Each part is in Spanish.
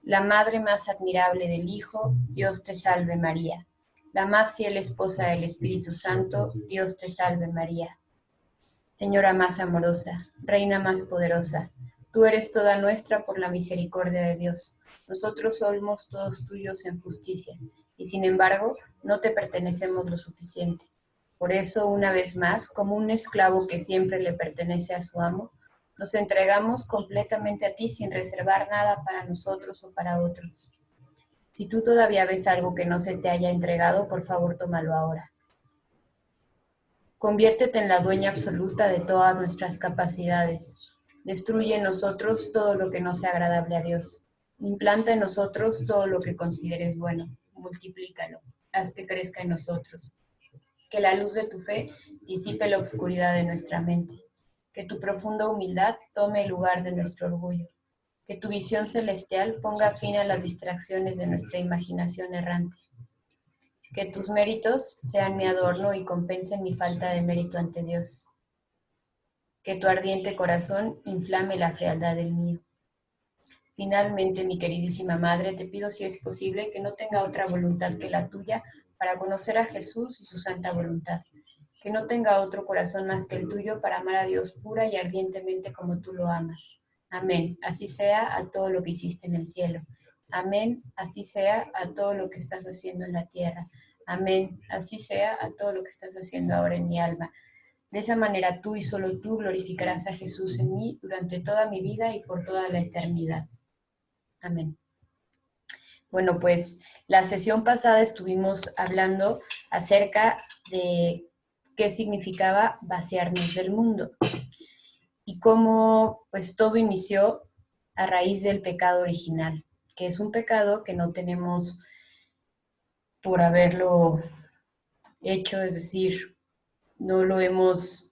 la madre más admirable del Hijo, Dios te salve María. La más fiel esposa del Espíritu Santo, Dios te salve María. Señora más amorosa, Reina más poderosa, tú eres toda nuestra por la misericordia de Dios. Nosotros somos todos tuyos en justicia, y sin embargo, no te pertenecemos lo suficiente. Por eso, una vez más, como un esclavo que siempre le pertenece a su amo, nos entregamos completamente a ti sin reservar nada para nosotros o para otros. Si tú todavía ves algo que no se te haya entregado, por favor, tómalo ahora. Conviértete en la dueña absoluta de todas nuestras capacidades. Destruye en nosotros todo lo que no sea agradable a Dios. Implanta en nosotros todo lo que consideres bueno. Multiplícalo. Haz que crezca en nosotros. Que la luz de tu fe disipe la oscuridad de nuestra mente. Que tu profunda humildad tome el lugar de nuestro orgullo. Que tu visión celestial ponga fin a las distracciones de nuestra imaginación errante. Que tus méritos sean mi adorno y compensen mi falta de mérito ante Dios. Que tu ardiente corazón inflame la fealdad del mío. Finalmente, mi queridísima Madre, te pido si es posible que no tenga otra voluntad que la tuya para conocer a Jesús y su santa voluntad. Que no tenga otro corazón más que el tuyo para amar a Dios pura y ardientemente como tú lo amas. Amén. Así sea a todo lo que hiciste en el cielo. Amén. Así sea a todo lo que estás haciendo en la tierra. Amén. Así sea a todo lo que estás haciendo ahora en mi alma. De esa manera tú y solo tú glorificarás a Jesús en mí durante toda mi vida y por toda la eternidad. Amén. Bueno, pues la sesión pasada estuvimos hablando acerca de qué significaba vaciarnos del mundo y cómo pues todo inició a raíz del pecado original, que es un pecado que no tenemos por haberlo hecho, es decir, no lo hemos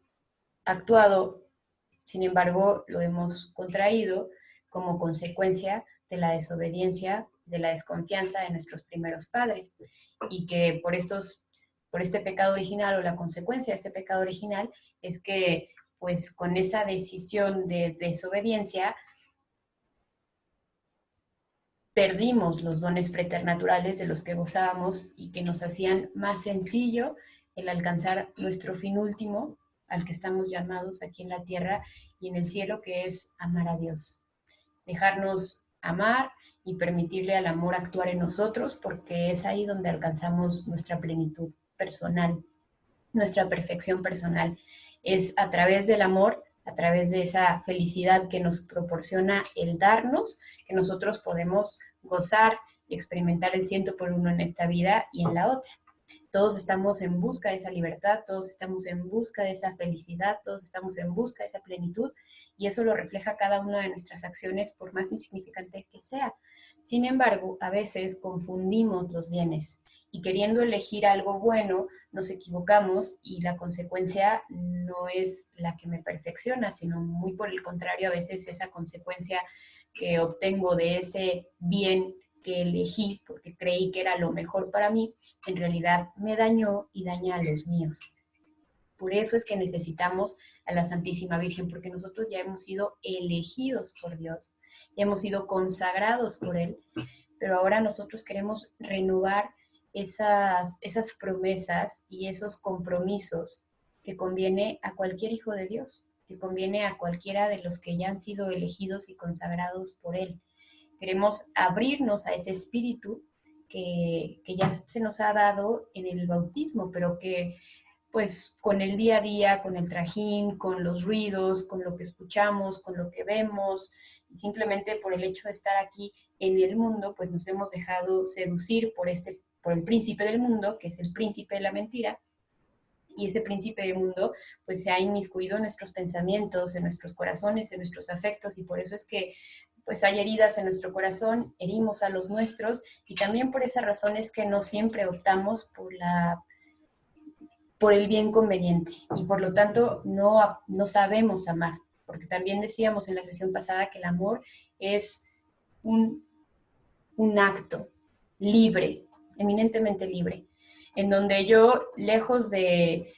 actuado, sin embargo, lo hemos contraído como consecuencia de la desobediencia, de la desconfianza de nuestros primeros padres, y que por este pecado original o la consecuencia de este pecado original es que pues con esa decisión de desobediencia perdimos los dones preternaturales de los que gozábamos y que nos hacían más sencillo el alcanzar nuestro fin último, al que estamos llamados aquí en la tierra y en el cielo, que es amar a Dios. Dejarnos amar y permitirle al amor actuar en nosotros, porque es ahí donde alcanzamos nuestra plenitud personal, nuestra perfección personal. Es a través del amor, a través de esa felicidad que nos proporciona el darnos, que nosotros podemos gozar y experimentar el 100 por 1 en esta vida y en la otra. Todos estamos en busca de esa libertad, todos estamos en busca de esa felicidad, todos estamos en busca de esa plenitud, y eso lo refleja cada una de nuestras acciones, por más insignificante que sea. Sin embargo, a veces confundimos los bienes y queriendo elegir algo bueno, nos equivocamos y la consecuencia no es la que me perfecciona, sino muy por el contrario, a veces esa consecuencia que obtengo de ese bien que elegí porque creí que era lo mejor para mí, en realidad me dañó y daña a los míos. Por eso es que necesitamos a la Santísima Virgen, porque nosotros ya hemos sido elegidos por Dios, ya hemos sido consagrados por Él, pero ahora nosotros queremos renovar esas promesas y esos compromisos que conviene a cualquier hijo de Dios, que conviene a cualquiera de los que ya han sido elegidos y consagrados por Él. Queremos abrirnos a ese espíritu que ya se nos ha dado en el bautismo, pero que pues con el día a día, con el trajín, con los ruidos, con lo que escuchamos, con lo que vemos, y simplemente por el hecho de estar aquí en el mundo, pues nos hemos dejado seducir por el príncipe del mundo, que es el príncipe de la mentira, y ese príncipe del mundo pues se ha inmiscuido en nuestros pensamientos, en nuestros corazones, en nuestros afectos, y por eso es que pues hay heridas en nuestro corazón, herimos a los nuestros, y también por esa razón es que no siempre optamos por el bien conveniente, y por lo tanto no sabemos amar, porque también decíamos en la sesión pasada que el amor es un, un acto libre, eminentemente libre, en donde yo, lejos de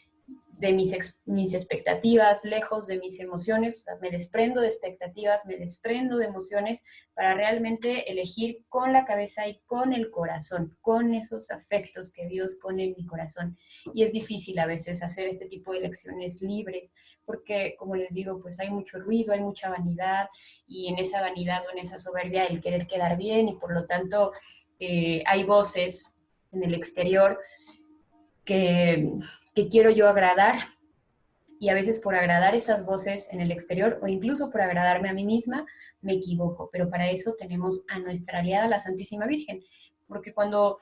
de mis expectativas, lejos de mis emociones, o sea, me desprendo de expectativas, me desprendo de emociones para realmente elegir con la cabeza y con el corazón, con esos afectos que Dios pone en mi corazón. Y es difícil a veces hacer este tipo de elecciones libres, porque como les digo, pues hay mucho ruido, hay mucha vanidad, y en esa vanidad o en esa soberbia el querer quedar bien, y por lo tanto hay voces en el exterior que, que quiero yo agradar, y a veces por agradar esas voces en el exterior o incluso por agradarme a mí misma, me equivoco. Pero para eso tenemos a nuestra aliada, la Santísima Virgen, porque cuando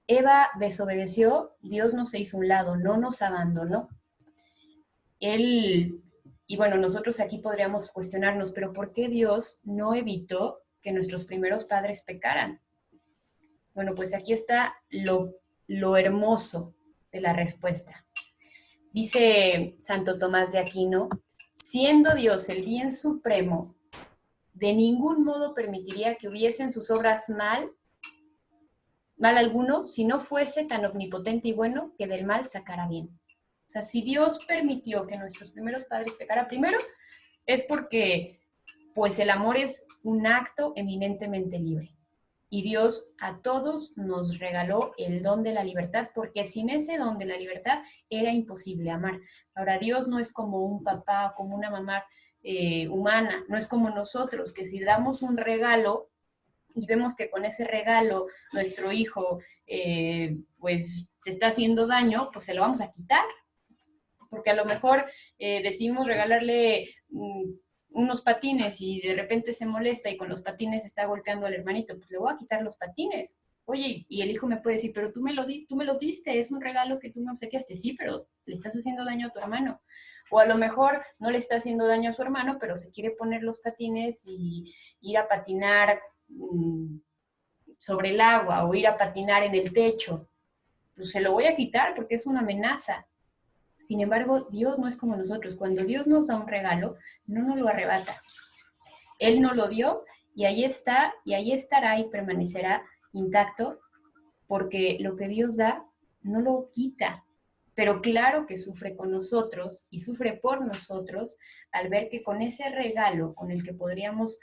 Eva desobedeció, Dios no se hizo un lado, no nos abandonó. Él, y bueno, nosotros aquí podríamos cuestionarnos, pero ¿por qué Dios no evitó que nuestros primeros padres pecaran? Bueno, pues aquí está lo hermoso de la respuesta. Dice Santo Tomás de Aquino, siendo Dios el bien supremo, de ningún modo permitiría que hubiesen sus obras mal alguno, si no fuese tan omnipotente y bueno que del mal sacara bien. O sea, si Dios permitió que nuestros primeros padres pecaran primero, es porque pues el amor es un acto eminentemente libre. Y Dios a todos nos regaló el don de la libertad, porque sin ese don de la libertad era imposible amar. Ahora, Dios no es como un papá, como una mamá humana, no es como nosotros, que si damos un regalo y vemos que con ese regalo nuestro hijo pues se está haciendo daño, pues se lo vamos a quitar, porque a lo mejor decidimos regalarle unos patines y de repente se molesta y con los patines está golpeando al hermanito, pues le voy a quitar los patines. Oye, y el hijo me puede decir, pero tú me los diste, es un regalo que tú me obsequiaste. Sí, pero le estás haciendo daño a tu hermano. O a lo mejor no le está haciendo daño a su hermano, pero se quiere poner los patines y ir a patinar sobre el agua o ir a patinar en el techo. Pues se lo voy a quitar porque es una amenaza. Sin embargo, Dios no es como nosotros. Cuando Dios nos da un regalo, no nos lo arrebata. Él nos lo dio y ahí está, y ahí estará y permanecerá intacto, porque lo que Dios da no lo quita. Pero claro que sufre con nosotros y sufre por nosotros al ver que con ese regalo con el que podríamos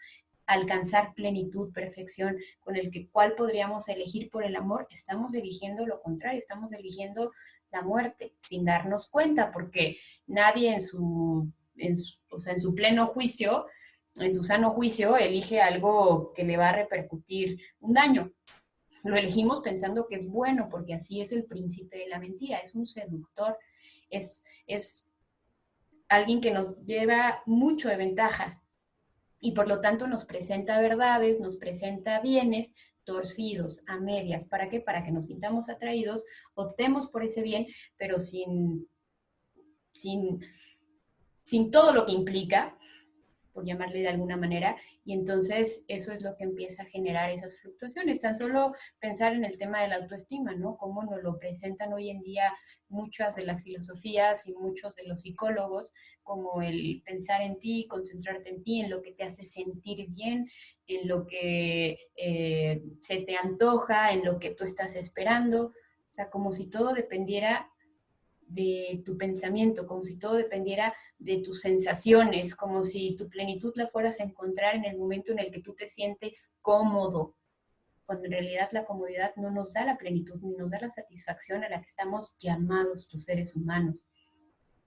alcanzar plenitud, perfección, con el que cual podríamos elegir por el amor, estamos eligiendo lo contrario, estamos eligiendo la muerte sin darnos cuenta, porque nadie o sea, en su pleno juicio, en su sano juicio, elige algo que le va a repercutir un daño. Lo elegimos pensando que es bueno, porque así es el príncipe de la mentira, es un seductor, es alguien que nos lleva mucho de ventaja y por lo tanto nos presenta verdades, nos presenta bienes torcidos, a medias. ¿Para qué? Para que nos sintamos atraídos, optemos por ese bien, pero sin, sin todo lo que implica, por llamarle de alguna manera, y entonces eso es lo que empieza a generar esas fluctuaciones. Tan solo pensar en el tema de la autoestima, ¿no? Cómo nos lo presentan hoy en día muchas de las filosofías y muchos de los psicólogos, como el pensar en ti, concentrarte en ti, en lo que te hace sentir bien, en lo que se te antoja, en lo que tú estás esperando, o sea, como si todo dependiera de tu pensamiento, como si todo dependiera de tus sensaciones, como si tu plenitud la fueras a encontrar en el momento en el que tú te sientes cómodo, cuando en realidad la comodidad no nos da la plenitud ni nos da la satisfacción a la que estamos llamados los seres humanos.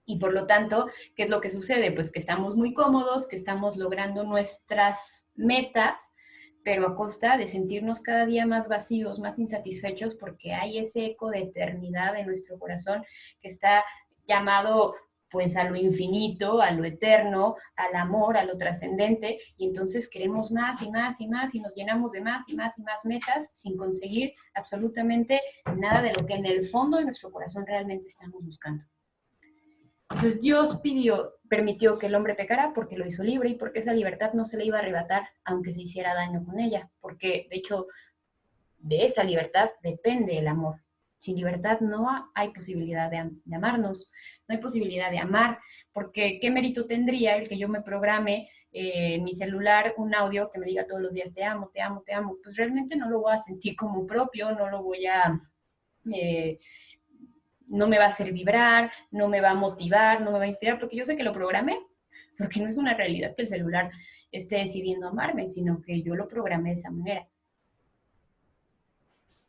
Y por lo tanto, ¿qué es lo que sucede? Pues que estamos muy cómodos, que estamos logrando nuestras metas, pero a costa de sentirnos cada día más vacíos, más insatisfechos, porque hay ese eco de eternidad en nuestro corazón que está llamado pues a lo infinito, a lo eterno, al amor, a lo trascendente, y entonces queremos más y más y más y nos llenamos de más y más y más metas sin conseguir absolutamente nada de lo que en el fondo de nuestro corazón realmente estamos buscando. Entonces Dios permitió que el hombre pecara porque lo hizo libre y porque esa libertad no se le iba a arrebatar aunque se hiciera daño con ella, porque de hecho de esa libertad depende el amor. Sin libertad no hay posibilidad de amarnos, no hay posibilidad de amar, porque ¿qué mérito tendría el que yo me programe en mi celular un audio que me diga todos los días te amo, te amo, te amo? Pues realmente no lo voy a sentir como propio, no lo voy a... no me va a hacer vibrar, no me va a motivar, no me va a inspirar, porque yo sé que lo programé, porque no es una realidad que el celular esté decidiendo amarme, sino que yo lo programé de esa manera.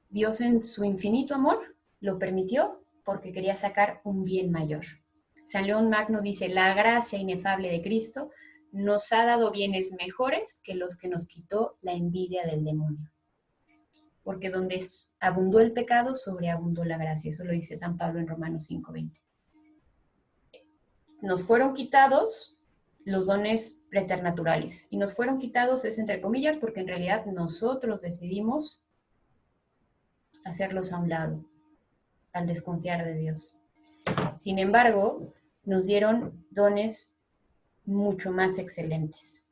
Dios en su infinito amor lo permitió porque quería sacar un bien mayor. San León Magno dice, la gracia inefable de Cristo nos ha dado bienes mejores que los que nos quitó la envidia del demonio. Porque donde abundó el pecado, sobreabundó la gracia. Eso lo dice San Pablo en Romanos 5:20. Nos fueron quitados los dones preternaturales. Y nos fueron quitados es entre comillas porque en realidad nosotros decidimos hacerlos a un lado al desconfiar de Dios. Sin embargo, nos dieron dones mucho más excelentes.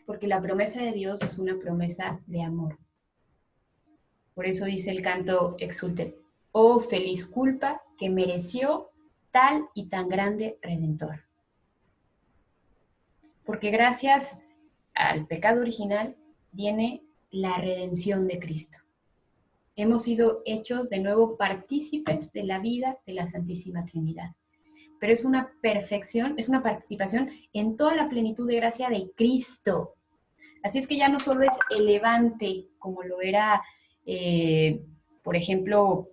Porque la promesa de Dios es una promesa de amor. Por eso dice el canto Exulte, oh feliz culpa que mereció tal y tan grande Redentor. Porque gracias al pecado original viene la redención de Cristo. Hemos sido hechos de nuevo partícipes de la vida de la Santísima Trinidad. Pero es una perfección, es una participación en toda la plenitud de gracia de Cristo. Así es que ya no solo es elevante, como lo era, por ejemplo,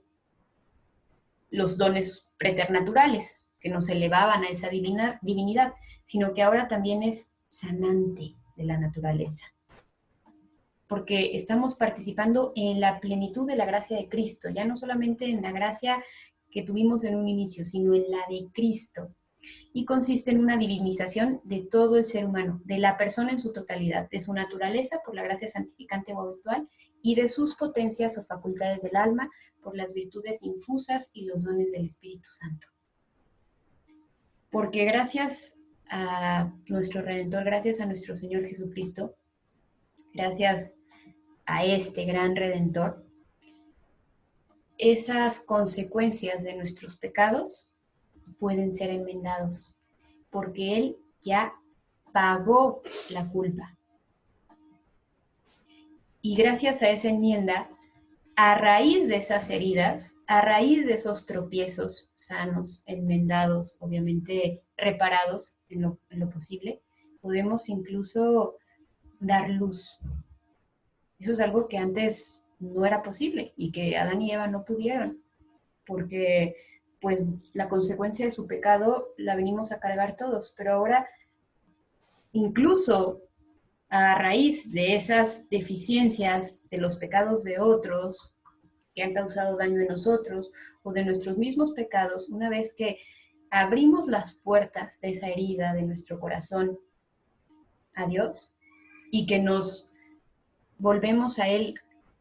los dones preternaturales, que nos elevaban a esa divinidad, sino que ahora también es sanante de la naturaleza. Porque estamos participando en la plenitud de la gracia de Cristo, ya no solamente en la gracia que tuvimos en un inicio, sino en la de Cristo. Y consiste en una divinización de todo el ser humano, de la persona en su totalidad, de su naturaleza por la gracia santificante o habitual y de sus potencias o facultades del alma por las virtudes infusas y los dones del Espíritu Santo. Porque gracias a nuestro Redentor, gracias a nuestro Señor Jesucristo, gracias a este gran Redentor, esas consecuencias de nuestros pecados pueden ser enmendados, porque Él ya pagó la culpa. Y gracias a esa enmienda, a raíz de esas heridas, a raíz de esos tropiezos sanos, enmendados, obviamente reparados en lo posible, podemos incluso dar luz. Eso es algo que antes no era posible y que Adán y Eva no pudieron, porque pues la consecuencia de su pecado la venimos a cargar todos, pero ahora incluso a raíz de esas deficiencias de los pecados de otros que han causado daño en nosotros o de nuestros mismos pecados, una vez que abrimos las puertas de esa herida de nuestro corazón a Dios y que nos volvemos a Él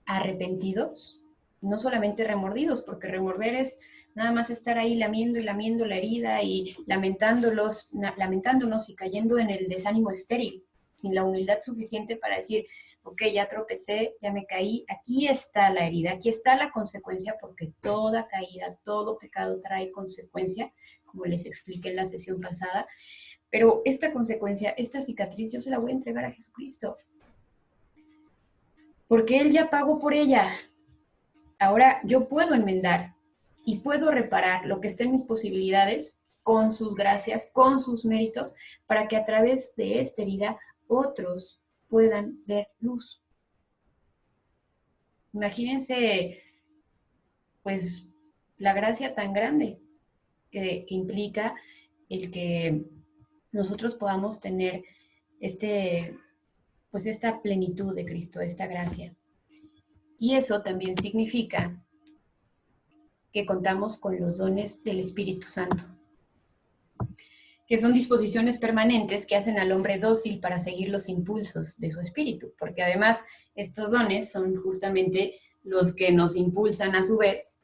arrepentidos, no solamente remordidos, porque remorder es nada más estar ahí lamiendo y lamiendo la herida y lamentándonos y cayendo en el desánimo estéril, sin la humildad suficiente para decir, ok, ya tropecé, ya me caí, aquí está la herida, aquí está la consecuencia, porque toda caída, todo pecado trae consecuencia, como les expliqué en la sesión pasada, pero esta consecuencia, esta cicatriz, yo se la voy a entregar a Jesucristo, porque Él ya pagó por ella. Ahora yo puedo enmendar y puedo reparar lo que esté en mis posibilidades con sus gracias, con sus méritos, para que a través de esta herida otros puedan ver luz. Imagínense, pues, la gracia tan grande que implica el que nosotros podamos tener pues esta plenitud de Cristo, esta gracia. Y eso también significa que contamos con los dones del Espíritu Santo, que son disposiciones permanentes que hacen al hombre dócil para seguir los impulsos de su espíritu, porque además estos dones son justamente los que nos impulsan a su vez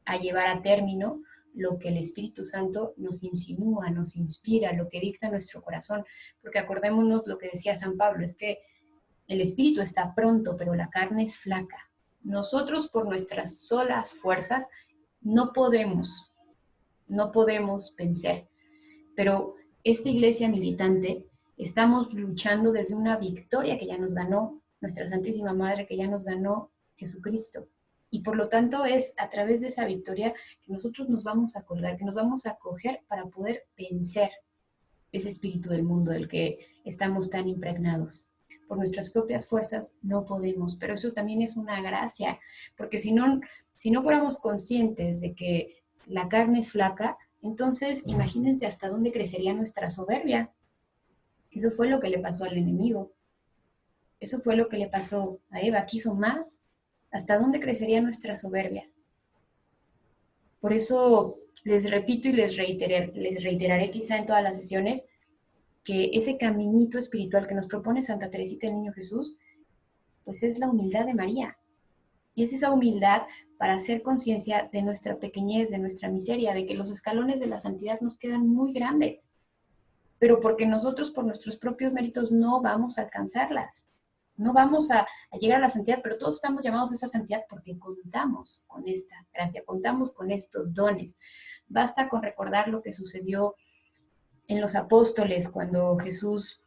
a llevar a término lo que el Espíritu Santo nos insinúa, nos inspira, lo que dicta nuestro corazón, porque acordémonos lo que decía San Pablo, es que el espíritu está pronto, pero la carne es flaca. Nosotros por nuestras solas fuerzas no podemos vencer, pero esta iglesia militante estamos luchando desde una victoria que ya nos ganó nuestra Santísima Madre, que ya nos ganó Jesucristo. Y por lo tanto es a través de esa victoria que nosotros nos vamos a colgar, que nos vamos a acoger para poder vencer ese espíritu del mundo del que estamos tan impregnados. Por nuestras propias fuerzas no podemos, pero eso también es una gracia, porque si no fuéramos conscientes de que la carne es flaca, entonces imagínense hasta dónde crecería nuestra soberbia. Eso fue lo que le pasó al enemigo. Eso fue lo que le pasó a Eva. Quiso más. ¿Hasta dónde crecería nuestra soberbia? Por eso les repito y les reiteraré quizá en todas las sesiones que ese caminito espiritual que nos propone Santa Teresita del Niño Jesús, pues es la humildad de María. Y es esa humildad para hacer conciencia de nuestra pequeñez, de nuestra miseria, de que los escalones de la santidad nos quedan muy grandes, pero porque nosotros por nuestros propios méritos no vamos a alcanzarlas. No vamos a llegar a la santidad, pero todos estamos llamados a esa santidad porque contamos con esta gracia, contamos con estos dones. Basta con recordar lo que sucedió en los apóstoles cuando Jesús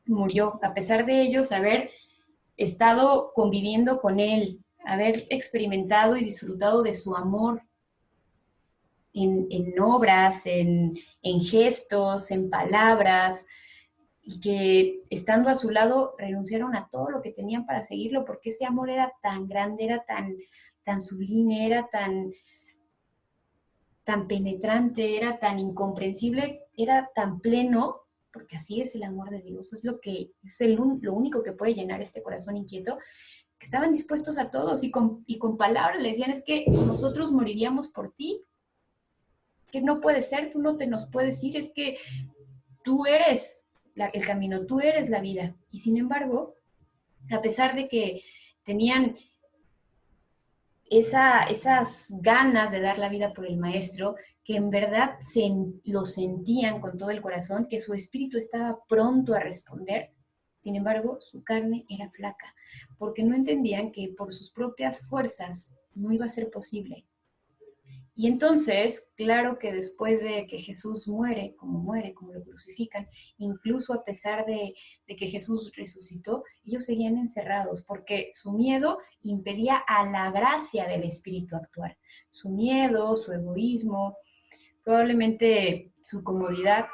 murió, a pesar de ellos haber estado conviviendo con Él, haber experimentado y disfrutado de su amor en obras, en gestos, en palabras, y que estando a su lado renunciaron a todo lo que tenían para seguirlo, porque ese amor era tan grande, era tan sublime, era tan penetrante, era tan incomprensible, era tan pleno, porque así es el amor de Dios, es lo único que puede llenar este corazón inquieto, que estaban dispuestos a todos y con palabras le decían, es que nosotros moriríamos por ti, que no puede ser, tú no te nos puedes ir, es que tú eres el camino, tú eres la vida. Y sin embargo, a pesar de que tenían esas ganas de dar la vida por el maestro, que en verdad lo sentían con todo el corazón, que su espíritu estaba pronto a responder, sin embargo, su carne era flaca, porque no entendían que por sus propias fuerzas no iba a ser posible. Y entonces, claro que después de que Jesús muere, como lo crucifican, incluso a pesar de que Jesús resucitó, ellos seguían encerrados porque su miedo impedía a la gracia del Espíritu actuar. Su miedo, su egoísmo, probablemente su comodidad,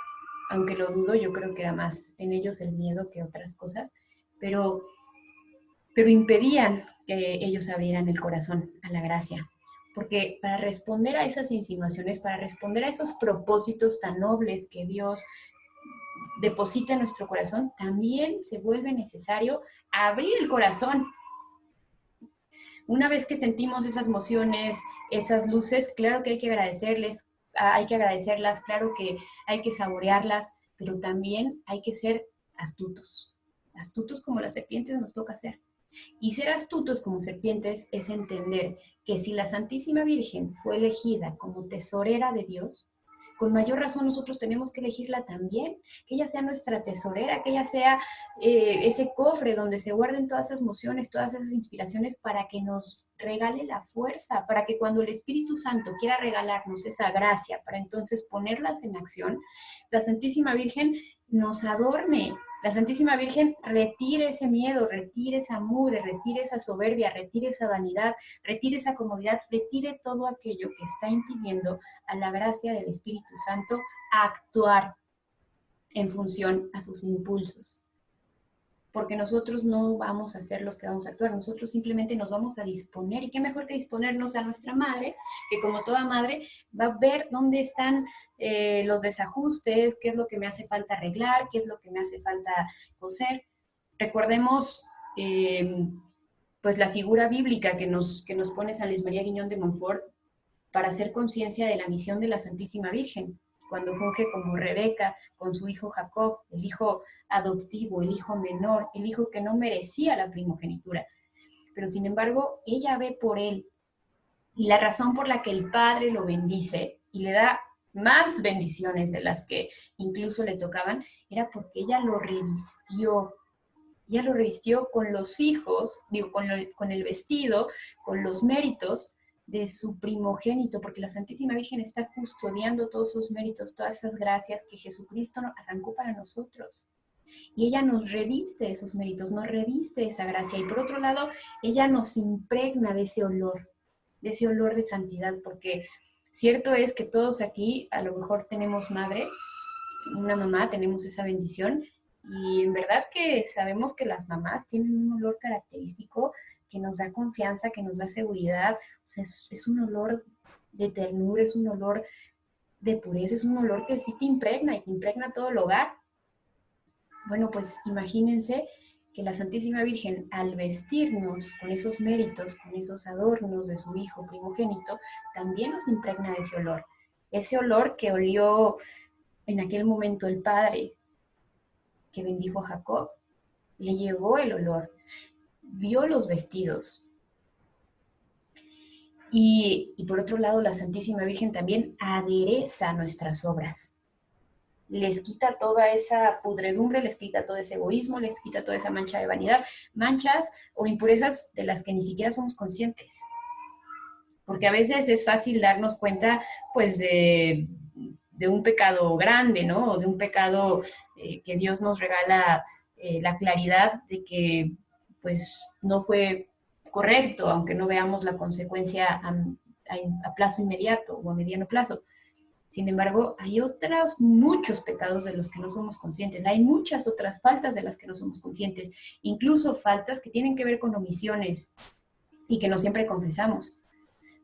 aunque lo dudo, yo creo que era más en ellos el miedo que otras cosas, pero impedían que ellos abrieran el corazón a la gracia. Porque para responder a esas insinuaciones, para responder a esos propósitos tan nobles que Dios deposita en nuestro corazón, también se vuelve necesario abrir el corazón. Una vez que sentimos esas emociones, esas luces, claro que hay que agradecerlas, claro que hay que saborearlas, pero también hay que ser astutos. Astutos como las serpientes nos toca ser. Y ser astutos como serpientes es entender que si la Santísima Virgen fue elegida como tesorera de Dios, con mayor razón nosotros tenemos que elegirla también, que ella sea nuestra tesorera, que ella sea ese cofre donde se guarden todas esas emociones, todas esas inspiraciones para que nos regale la fuerza, para que cuando el Espíritu Santo quiera regalarnos esa gracia, para entonces ponerlas en acción, la Santísima Virgen nos adorne. La Santísima Virgen retire ese miedo, retire esa mugre, retire esa soberbia, retire esa vanidad, retire esa comodidad, retire todo aquello que está impidiendo a la gracia del Espíritu Santo actuar en función a sus impulsos. Porque nosotros no vamos a ser los que vamos a actuar, nosotros simplemente nos vamos a disponer, y qué mejor que disponernos a nuestra madre, que como toda madre va a ver dónde están los desajustes, qué es lo que me hace falta arreglar, qué es lo que me hace falta coser. Recordemos pues la figura bíblica que nos pone San Luis María Guiñón de Montfort para hacer conciencia de la misión de la Santísima Virgen, cuando funge como Rebeca con su hijo Jacob, el hijo adoptivo, el hijo menor, el hijo que no merecía la primogenitura. Pero sin embargo, ella ve por él. Y la razón por la que el Padre lo bendice y le da más bendiciones de las que incluso le tocaban, era porque ella lo revistió. Ella lo revistió con los hijos, con el vestido, con los méritos de su primogénito, porque la Santísima Virgen está custodiando todos esos méritos, todas esas gracias que Jesucristo arrancó para nosotros. Y ella nos reviste esos méritos, nos reviste esa gracia. Y por otro lado, ella nos impregna de ese olor. de ese olor de santidad, porque cierto es que todos aquí a lo mejor tenemos madre, una mamá, tenemos esa bendición, y en verdad que sabemos que las mamás tienen un olor característico que nos da confianza, que nos da seguridad. O sea, es un olor de ternura, es un olor de pureza, es un olor que sí te impregna y te impregna todo el hogar. Bueno, pues imagínense que la Santísima Virgen, al vestirnos con esos méritos, con esos adornos de su Hijo primogénito, también nos impregna de ese olor que olió en aquel momento el Padre que bendijo a Jacob, le llegó el olor, vio los vestidos. Y por otro lado, la Santísima Virgen también adereza nuestras obras. Les quita toda esa pudredumbre, les quita todo ese egoísmo, les quita toda esa mancha de vanidad, manchas o impurezas de las que ni siquiera somos conscientes. Porque a veces es fácil darnos cuenta, pues, de un pecado grande, ¿no? O de un pecado que Dios nos regala la claridad de que, pues, no fue correcto, aunque no veamos la consecuencia a plazo inmediato o a mediano plazo. Sin embargo, hay otros muchos pecados de los que no somos conscientes, hay muchas otras faltas de las que no somos conscientes, incluso faltas que tienen que ver con omisiones y que no siempre confesamos.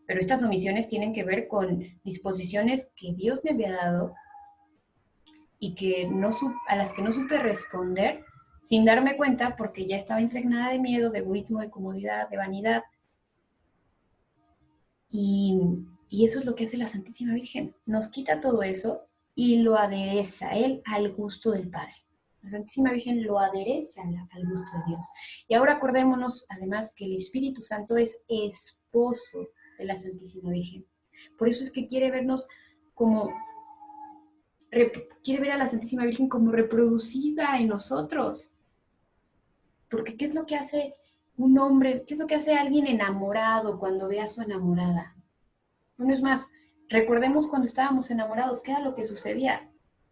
Pero estas omisiones tienen que ver con disposiciones que Dios me había dado y que a las que no supe responder sin darme cuenta porque ya estaba impregnada de miedo, de egoísmo, de comodidad, de vanidad. Y eso es lo que hace la Santísima Virgen. Nos quita todo eso y lo adereza Él al gusto del Padre. La Santísima Virgen lo adereza al gusto de Dios. Y ahora acordémonos además que el Espíritu Santo es esposo de la Santísima Virgen. Por eso es que quiere vernos como, quiere ver a la Santísima Virgen como reproducida en nosotros. Porque ¿qué es lo que hace un hombre, qué es lo que hace alguien enamorado cuando ve a su enamorada? Bueno, es más, recordemos cuando estábamos enamorados, ¿qué era lo que sucedía?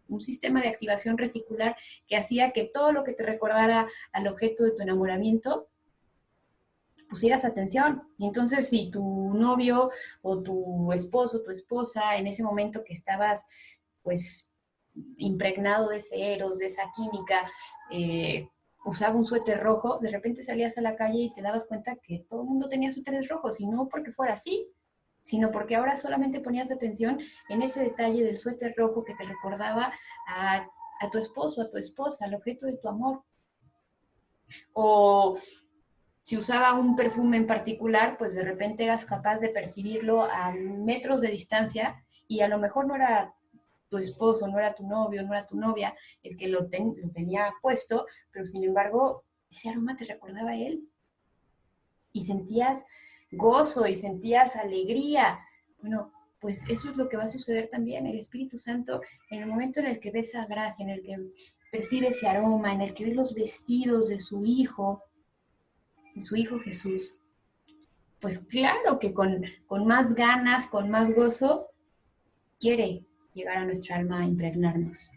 Un sistema de activación reticular que hacía que todo lo que te recordara al objeto de tu enamoramiento, pusieras atención. Y entonces, si tu novio o tu esposo, tu esposa, en ese momento que estabas, pues, impregnado de ese eros, de esa química, usaba un suéter rojo, de repente salías a la calle y te dabas cuenta que todo el mundo tenía suéteres rojos, y no porque fuera así, sino porque ahora solamente ponías atención en ese detalle del suéter rojo que te recordaba a tu esposo, a tu esposa, al objeto de tu amor. O si usaba un perfume en particular, pues de repente eras capaz de percibirlo a metros de distancia y a lo mejor no era tu esposo, no era tu novio, no era tu novia el que lo tenía puesto, pero sin embargo ese aroma te recordaba a él y sentías gozo y sentías alegría. Bueno, pues eso es lo que va a suceder también. El Espíritu Santo, en el momento en el que ve esa gracia, en el que percibe ese aroma, en el que ve los vestidos de su Hijo Jesús, pues claro que con más ganas, con más gozo, quiere llegar a nuestra alma a impregnarnos.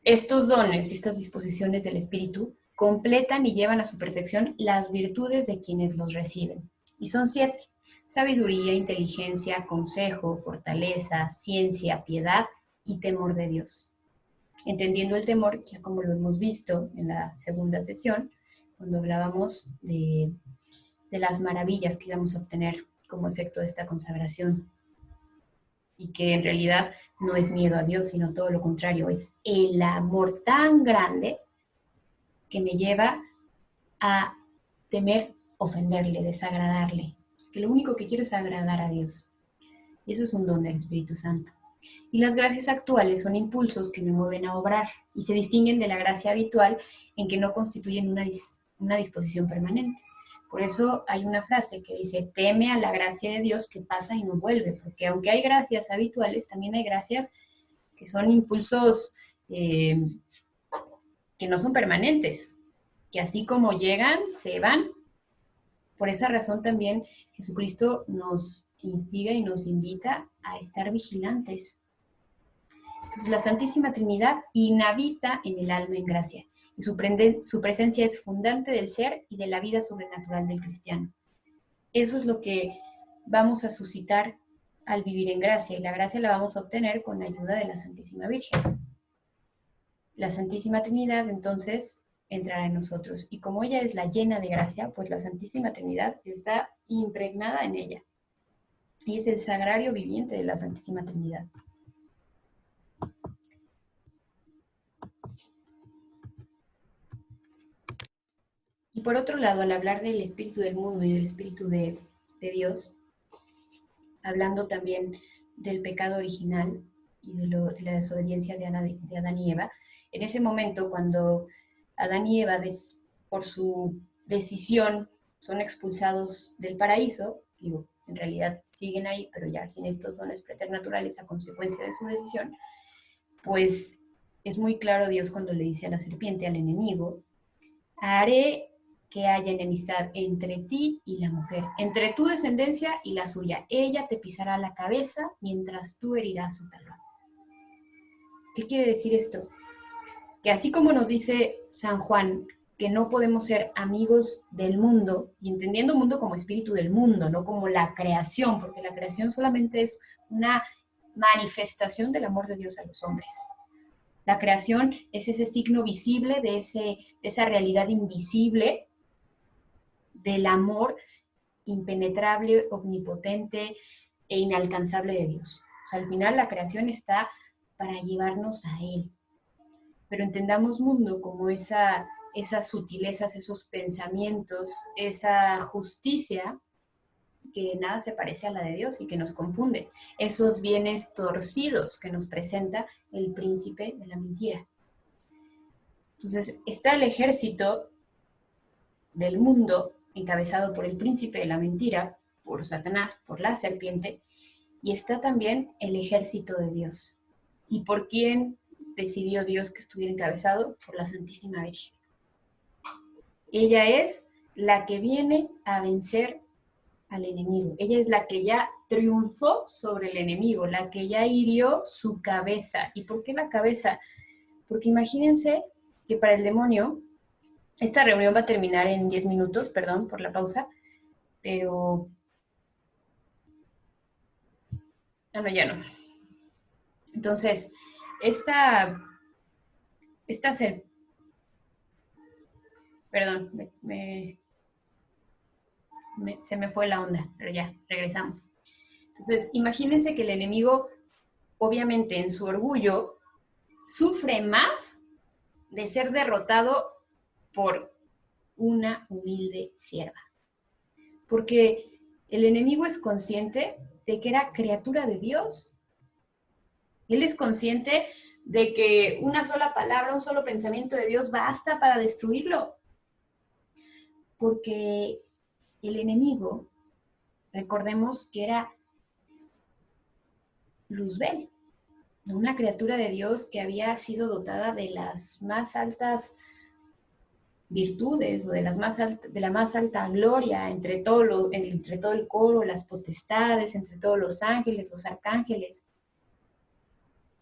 Estos dones y estas disposiciones del Espíritu completan y llevan a su perfección las virtudes de quienes los reciben. Y son 7: sabiduría, inteligencia, consejo, fortaleza, ciencia, piedad y temor de Dios. Entendiendo el temor, ya como lo hemos visto en la segunda sesión, cuando hablábamos de las maravillas que íbamos a obtener como efecto de esta consagración. Y que en realidad no es miedo a Dios, sino todo lo contrario, es el amor tan grande que me lleva a temer ofenderle, desagradarle, que lo único que quiero es agradar a Dios. Y eso es un don del Espíritu Santo. Y las gracias actuales son impulsos que me mueven a obrar y se distinguen de la gracia habitual en que no constituyen una disposición permanente. Por eso hay una frase que dice: teme a la gracia de Dios que pasa y no vuelve, porque aunque hay gracias habituales, también hay gracias que son impulsos que no son permanentes, que así como llegan, se van. Por esa razón también Jesucristo nos instiga y nos invita a estar vigilantes. Entonces la Santísima Trinidad inhabita en el alma en gracia y su presencia es fundante del ser y de la vida sobrenatural del cristiano. Eso es lo que vamos a suscitar al vivir en gracia, y la gracia la vamos a obtener con la ayuda de la Santísima Virgen. La Santísima Trinidad entonces entrará en nosotros, y como ella es la llena de gracia, pues la Santísima Trinidad está impregnada en ella, y es el sagrario viviente de la Santísima Trinidad. Y por otro lado, al hablar del espíritu del mundo y del espíritu de Dios, hablando también del pecado original y de la desobediencia de Adán y Eva, en ese momento cuando Adán y Eva, por su decisión, son expulsados del paraíso, digo, en realidad siguen ahí, pero ya sin estos dones preternaturales a consecuencia de su decisión, pues es muy claro Dios cuando le dice a la serpiente, al enemigo, haré que haya enemistad entre ti y la mujer, entre tu descendencia y la suya. Ella te pisará la cabeza mientras tú herirás su talón. ¿Qué quiere decir esto? Que así como nos dice San Juan que no podemos ser amigos del mundo, y entendiendo mundo como espíritu del mundo, no como la creación, porque la creación solamente es una manifestación del amor de Dios a los hombres. La creación es ese signo visible de esa realidad invisible del amor impenetrable, omnipotente e inalcanzable de Dios. O sea, al final la creación está para llevarnos a Él. Pero entendamos mundo como esas sutilezas, esos pensamientos, esa justicia que nada se parece a la de Dios y que nos confunde. Esos bienes torcidos que nos presenta el príncipe de la mentira. Entonces, está el ejército del mundo encabezado por el príncipe de la mentira, por Satanás, por la serpiente, y está también el ejército de Dios. ¿Y por quién decidió Dios que estuviera encabezado? Por la Santísima Virgen. Ella es la que viene a vencer al enemigo. Ella es la que ya triunfó sobre el enemigo, la que ya hirió su cabeza. ¿Y por qué la cabeza? Porque imagínense que para el demonio, esta reunión va a terminar en 10 minutos, perdón por la pausa, pero... Ah, no, ya no. Entonces, esta ser... Perdón, se me fue la onda, pero ya, regresamos. Entonces, imagínense que el enemigo, obviamente en su orgullo, sufre más de ser derrotado por una humilde sierva. Porque el enemigo es consciente de que era criatura de Dios. Él es consciente de que una sola palabra, un solo pensamiento de Dios basta para destruirlo. Porque el enemigo, recordemos que era Luzbel, una criatura de Dios que había sido dotada de las más altas virtudes o de la más alta gloria entre todo el coro, las potestades, entre todos los ángeles, los arcángeles.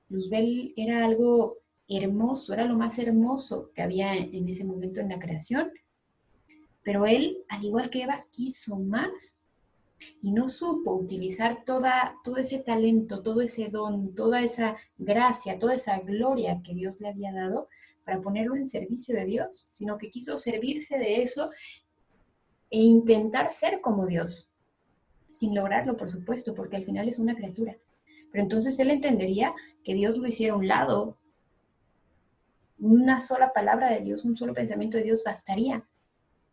Luzbel era algo hermoso, era lo más hermoso que había en ese momento en la creación, pero él, al igual que Eva, quiso más y no supo utilizar todo ese talento, todo ese don, toda esa gracia, toda esa gloria que Dios le había dado para ponerlo en servicio de Dios, sino que quiso servirse de eso e intentar ser como Dios, sin lograrlo, por supuesto, porque al final es una criatura. Pero entonces él entendería que Dios lo hiciera a un lado. Una sola palabra de Dios, un solo pensamiento de Dios bastaría.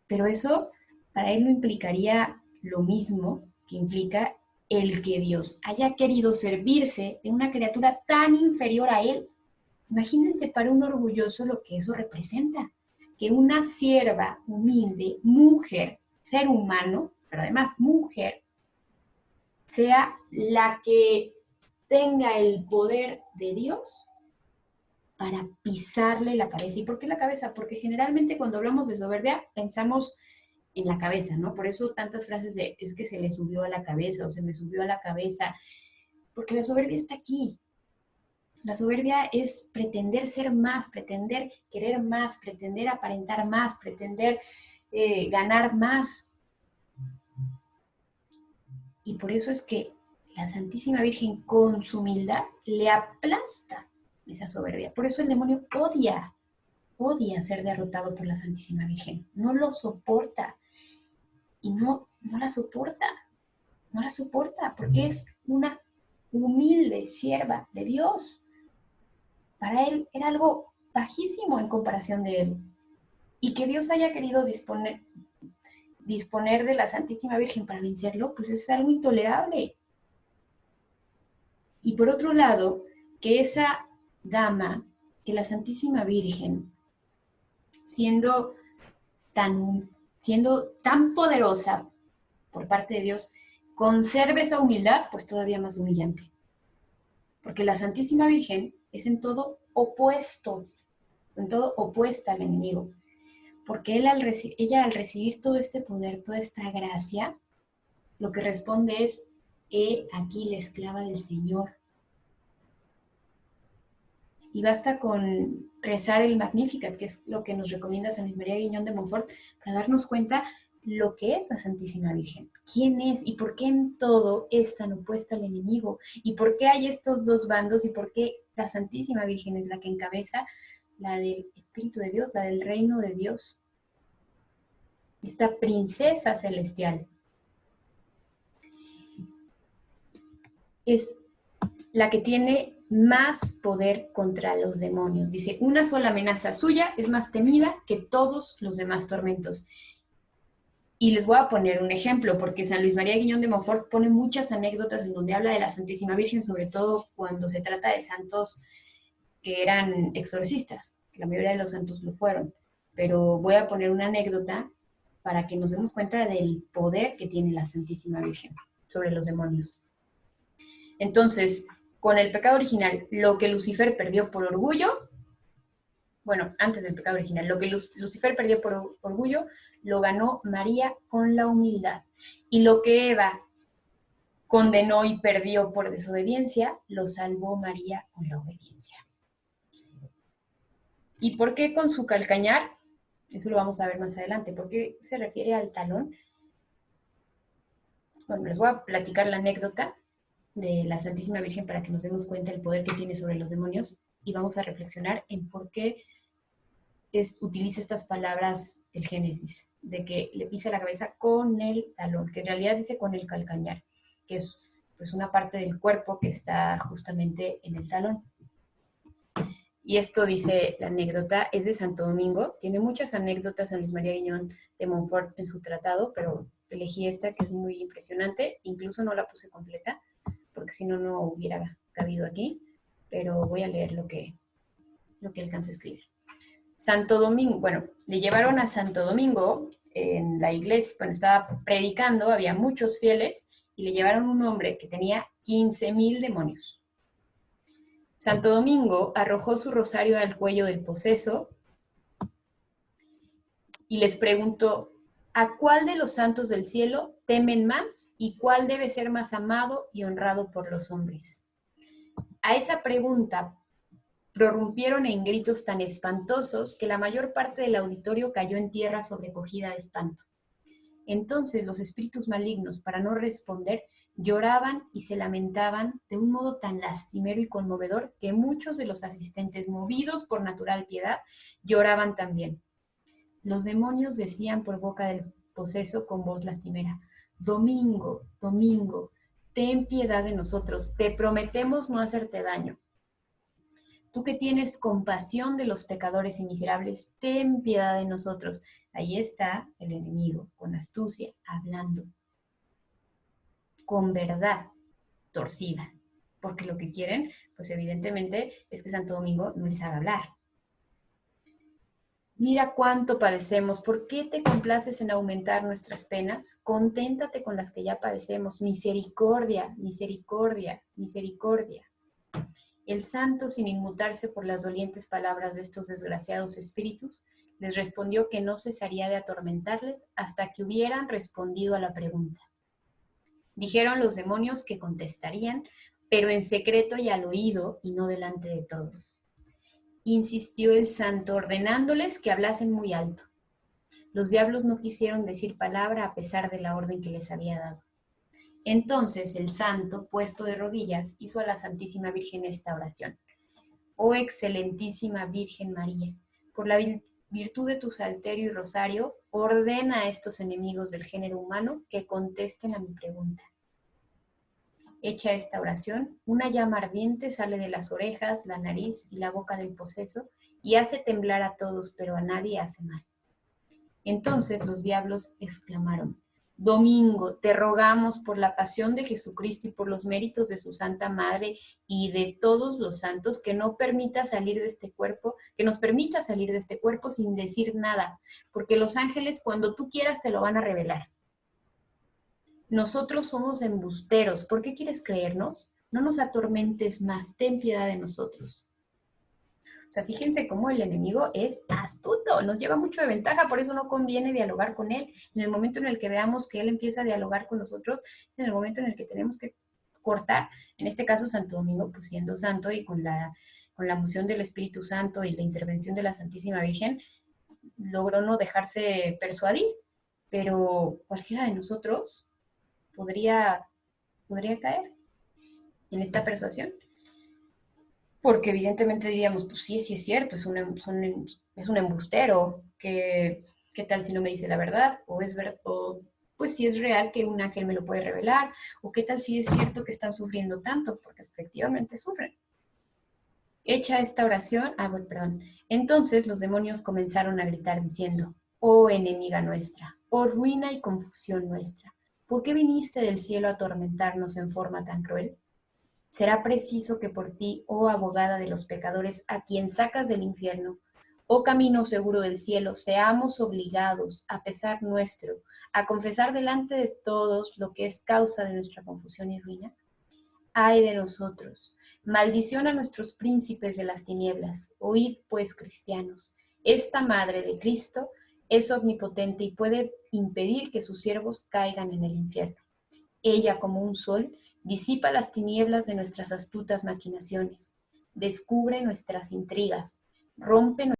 Pero eso para él no implicaría lo mismo que implica el que Dios haya querido servirse de una criatura tan inferior a él. Imagínense para un orgulloso lo que eso representa. Que una sierva humilde, mujer, ser humano, pero además mujer, sea la que tenga el poder de Dios para pisarle la cabeza. ¿Y por qué la cabeza? Porque generalmente cuando hablamos de soberbia pensamos en la cabeza, ¿no? Por eso tantas frases de es que se le subió a la cabeza o se me subió a la cabeza, porque la soberbia está aquí. La soberbia es pretender ser más, pretender querer más, pretender aparentar más, pretender ganar más. Y por eso es que la Santísima Virgen con su humildad le aplasta esa soberbia. Por eso el demonio odia ser derrotado por la Santísima Virgen. No lo soporta. Y no la soporta. No la soporta porque es una humilde sierva de Dios. Para él era algo bajísimo en comparación de él. Y que Dios haya querido disponer de la Santísima Virgen para vencerlo, pues es algo intolerable. Y por otro lado, que esa dama, que la Santísima Virgen, siendo siendo tan poderosa por parte de Dios, conserve esa humildad, pues todavía más humillante. Porque la Santísima Virgen es en todo opuesta al enemigo. Porque ella al recibir todo este poder, toda esta gracia, lo que responde es: he aquí la esclava del Señor. Y basta con rezar el Magnificat, que es lo que nos recomienda San Luis María Guiñón de Montfort, para darnos cuenta lo que es la Santísima Virgen, quién es y por qué en todo es tan opuesta al enemigo, y por qué hay estos dos bandos, y por qué la Santísima Virgen es la que encabeza la del Espíritu de Dios, la del reino de Dios, esta princesa celestial. Es la que tiene más poder contra los demonios. Dice, una sola amenaza suya es más temida que todos los demás tormentos. Y les voy a poner un ejemplo, porque San Luis María Guiñón de Montfort pone muchas anécdotas en donde habla de la Santísima Virgen, sobre todo cuando se trata de santos que eran exorcistas. La mayoría de los santos lo fueron. Pero voy a poner una anécdota para que nos demos cuenta del poder que tiene la Santísima Virgen sobre los demonios. Entonces, con el pecado original, lo que Lucifer perdió por orgullo, bueno, antes del pecado original, lo que Lucifer perdió por orgullo, lo ganó María con la humildad. Y lo que Eva condenó y perdió por desobediencia, lo salvó María con la obediencia. ¿Y por qué con su calcañar? Eso lo vamos a ver más adelante. ¿Por qué se refiere al talón? Bueno, les voy a platicar la anécdota de la Santísima Virgen para que nos demos cuenta del poder que tiene sobre los demonios y vamos a reflexionar en por qué utiliza estas palabras el Génesis, de que le pisa la cabeza con el talón, que en realidad dice con el calcañar, que es pues una parte del cuerpo que está justamente en el talón. Y esto dice la anécdota, es de Santo Domingo, tiene muchas anécdotas San Luis María Guiñón de Montfort en su tratado, pero elegí esta que es muy impresionante, incluso no la puse completa, porque si no, no hubiera cabido aquí, pero voy a leer lo que alcanza a escribir. Santo Domingo, bueno, le llevaron a Santo Domingo en la iglesia, bueno, estaba predicando, había muchos fieles, y le llevaron un hombre que tenía 15,000 demonios. Santo Domingo arrojó su rosario al cuello del poseso y les preguntó, ¿a cuál de los santos del cielo temen más y cuál debe ser más amado y honrado por los hombres? A esa pregunta prorrumpieron en gritos tan espantosos que la mayor parte del auditorio cayó en tierra sobrecogida de espanto. Entonces los espíritus malignos, para no responder, lloraban y se lamentaban de un modo tan lastimero y conmovedor que muchos de los asistentes, movidos por natural piedad, lloraban también. Los demonios decían por boca del poseso con voz lastimera, Domingo, Domingo, ten piedad de nosotros, te prometemos no hacerte daño. Tú que tienes compasión de los pecadores y miserables, ten piedad de nosotros. Ahí está el enemigo, con astucia, hablando, con verdad torcida, porque lo que quieren, pues evidentemente, es que Santo Domingo no les haga hablar. Mira cuánto padecemos, ¿por qué te complaces en aumentar nuestras penas? Conténtate con las que ya padecemos, misericordia, misericordia, misericordia. El santo, sin inmutarse por las dolientes palabras de estos desgraciados espíritus, les respondió que no cesaría de atormentarles hasta que hubieran respondido a la pregunta. Dijeron los demonios que contestarían, pero en secreto y al oído y no delante de todos. Insistió el santo ordenándoles que hablasen muy alto. Los diablos no quisieron decir palabra a pesar de la orden que les había dado. Entonces el santo, puesto de rodillas, hizo a la Santísima Virgen esta oración. Oh excelentísima Virgen María, por la virtud de tu salterio y rosario, ordena a estos enemigos del género humano que contesten a mi pregunta. Hecha esta oración, una llama ardiente sale de las orejas, la nariz y la boca del poseso y hace temblar a todos, pero a nadie hace mal. Entonces los diablos exclamaron: Domingo, te rogamos por la pasión de Jesucristo y por los méritos de su Santa Madre y de todos los santos, que no permita salir de este cuerpo, que nos permita salir de este cuerpo sin decir nada, porque los ángeles cuando tú quieras te lo van a revelar. Nosotros somos embusteros, ¿por qué quieres creernos? No nos atormentes más, ten piedad de nosotros. O sea, fíjense cómo el enemigo es astuto, nos lleva mucho de ventaja, por eso no conviene dialogar con él. En el momento en el que veamos que él empieza a dialogar con nosotros, es en el momento en el que tenemos que cortar. En este caso, Santo Domingo, pues siendo santo y con la moción del Espíritu Santo y la intervención de la Santísima Virgen, logró no dejarse persuadir, pero cualquiera de nosotros podría caer en esta persuasión. Porque evidentemente diríamos, pues sí, sí es cierto, es un embustero, ¿qué tal si no me dice la verdad? O pues si es real que un ángel me lo puede revelar, o qué tal si es cierto que están sufriendo tanto, porque efectivamente sufren. Hecha esta oración, bueno, perdón, entonces los demonios comenzaron a gritar diciendo: oh enemiga nuestra, oh ruina y confusión nuestra, ¿por qué viniste del cielo a atormentarnos en forma tan cruel? Será preciso que por ti, oh abogada de los pecadores, a quien sacas del infierno, oh camino seguro del cielo, seamos obligados, a pesar nuestro, a confesar delante de todos lo que es causa de nuestra confusión y ruina. Ay de nosotros, maldición a nuestros príncipes de las tinieblas. Oíd pues, cristianos, esta madre de Cristo es omnipotente y puede impedir que sus siervos caigan en el infierno. Ella, como un sol, disipa las tinieblas de nuestras astutas maquinaciones, descubre nuestras intrigas, rompe